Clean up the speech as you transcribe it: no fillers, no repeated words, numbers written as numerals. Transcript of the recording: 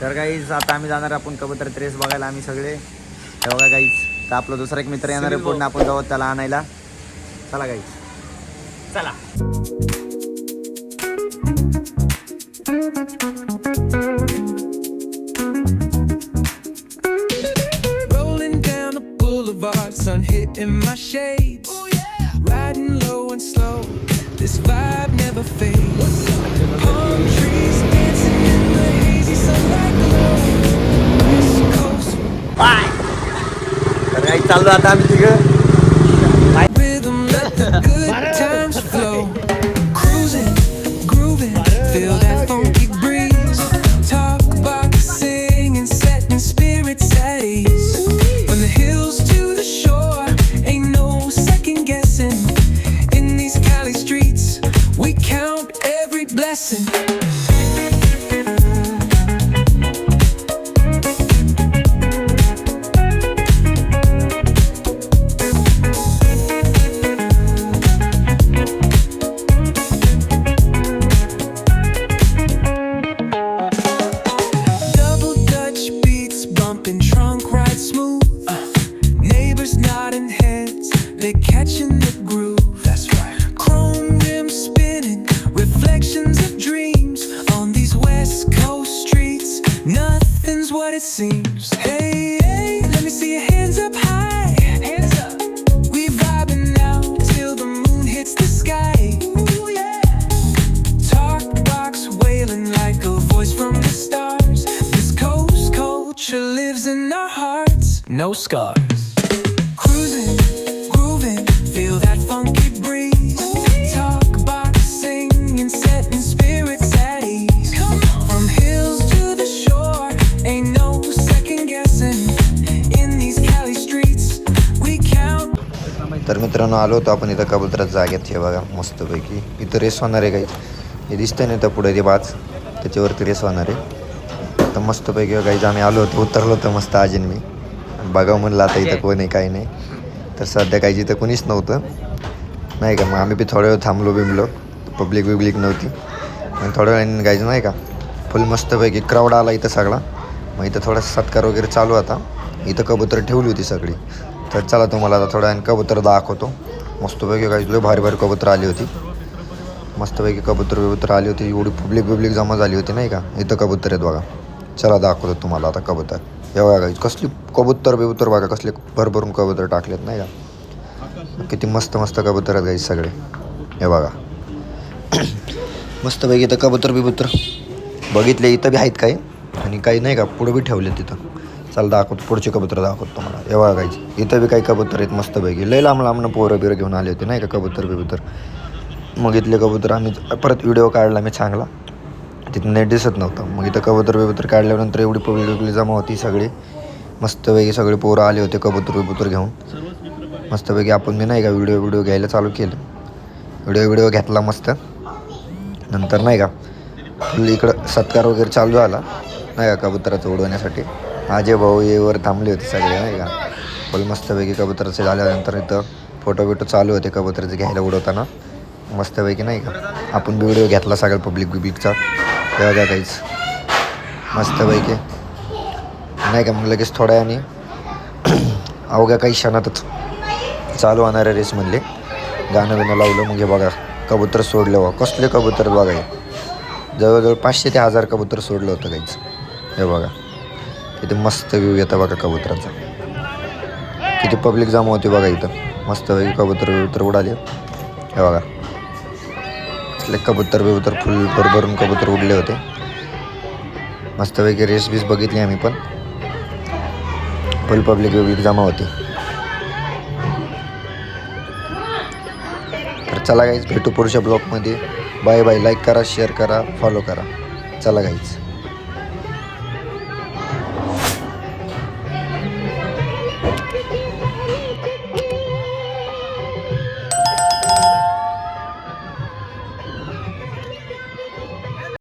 तर गाईज आता आम्ही जाणार आपण कबूतर रेस बघायला आम्ही सगळे. तर बघा गाईज, तर आपला दुसरा एक मित्र येणार आहे पूर्ण, आपण जाऊ त्याला आणायला. चला गाईज, चला. Sun hitting my shades. Oh yeah. Riding low and slow. This vibe never fades. Palm trees dancing in the hazy sunlight glow. West Coast. Bye. तर गाईज चाललो आता आम्ही तिघं. Rhythm, let the good times flow. Cruising, grooving, feel that funky breeze. Talk about singing, setting spirits at ease. From the hills to the shore, ain't no second guessing. In these Cali streets, we count every blessing. Catching the groove, that's right. Chrome rims spinning, reflections of dreams on these West Coast streets. Nothing's what it seems. Hey, hey, let me see your hands up high. Hands up. We vibing now till the moon hits the sky. Ooh, yeah. Talk box wailing like a voice from the stars. This coast culture lives in our hearts. No scars. Cruising. Feel that funky breeze. Talk boxing and setting spirits at ease. From hills to the shore, ain't no second guessing. In these Cali streets, we count. तर मित्रांनो, आलो होतो आपण इथं कबुतराच्या जागेत. हे बघा मस्तपैकी इथं रेस होणार आहे. काही हे दिसतंय ना, तर पुढे ते बाज त्याच्यावरती रेस होणार आहे. तर मस्तपैकी काही आम्ही आलो होतो, उतरलो होतं मस्त आजीन मी. बघावं म्हणलं आता इथं कोणी काही नाही. तर सध्या काही जिथं कोणीच नव्हतं नाही का. मग आम्ही बी थोड्या वेळ थांबलो बिमलो, पब्लिक नव्हती. आणि थोड्या वेळाने गायचं नाही का फुल मस्तपैकी क्राऊड आला इथं सगळा. मग इथं थोडासा सत्कार वगैरे चालू होता. इथं कबूतर ठेवली होती सगळी. तर चला तुम्हाला आता थोड्या वेळाने कबूतर दाखवतो. मस्तपैकी गायचं लय भारी कबूतर आली होती. मस्तपैकी कबूतर आली होती. एवढी पब्लिक जमा झाली होती नाही का. इथं कबूतर आहेत बघा. चला दाखवतो तुम्हाला आता कबूतर. हे बघा गाईज, कसली कबूतर बघा, कसले भरभरून कबूतर टाकलेत नाही का. किती मस्त कबूतर आहेत गाईज सगळे. हे बघा मस्तपैकी इथं कबूतर बघितले. इथं बी आहेत काही आणि काही नाही का पुढं बी ठेवले तिथं. चला दाखवतो, पुढचे कबूतर दाखवतो तुम्हाला. हे बघा गाईज, इथं बी काही कबूतर आहेत मस्तपैकी. लय लांबनं पोरं घेऊन आले होते नाही का कबूतर. मग इथले कबूतर आम्ही परत व्हिडिओ काढला मी चांगला. तिथं नेट दिसत नव्हतं. मग इथं कबूतर काढल्यानंतर एवढी पब्लिक जमा होती सगळी. मस्तपैकी सगळे पोरं आले होते कबूतर घेऊन. मस्तपैकी आपण मी नाही का व्हिडिओ घ्यायला चालू केलं. व्हिडिओ घेतला मस्त. नंतर नाही का फुल इकडं सत्कार वगैरे चालू झाला नाही का कबूतराचं उडवण्यासाठी. आजे भाऊ येवर थांबले होते सगळे नाही का. फुल मस्तपैकी कबूतराचे झाल्यानंतर इथं फोटो चालू होते कबूतराचे घ्यायला उडवताना मस्तपैकी नाही का. आपण व्हिडिओ घेतला सगळं पब्लिकचा. तेव्हा काय काहीच मस्तपैकी नाही का. मग लगेच थोड्या आणि अवघ्या काही क्षणातच चालू होणाऱ्या रेसमधले गाणं लावलं. मग हे बघा कबूतर सोडलं बघा. कसले कबूतर बघा. जवळजवळ 500 ते 1000 कबूतर सोडलं होतं काहीच. हे बघा किती मस्त व्ह्यू येतं बघा कबूतराचा. किती पब्लिक जमा होती बघा इथं. मस्तपैकी कबूतर उडाले. हे बघा कसले कबूतर फुल भरभरून कबूतर उडले होते. मस्तपैकी रेस बघितली आम्ही पण. फुल पब्लिक जमा होती. तर चला गाईज, भेटू पुढच्या ब्लॉगमध्ये. बाय. लाईक करा, शेअर करा, फॉलो करा. चला गाईज.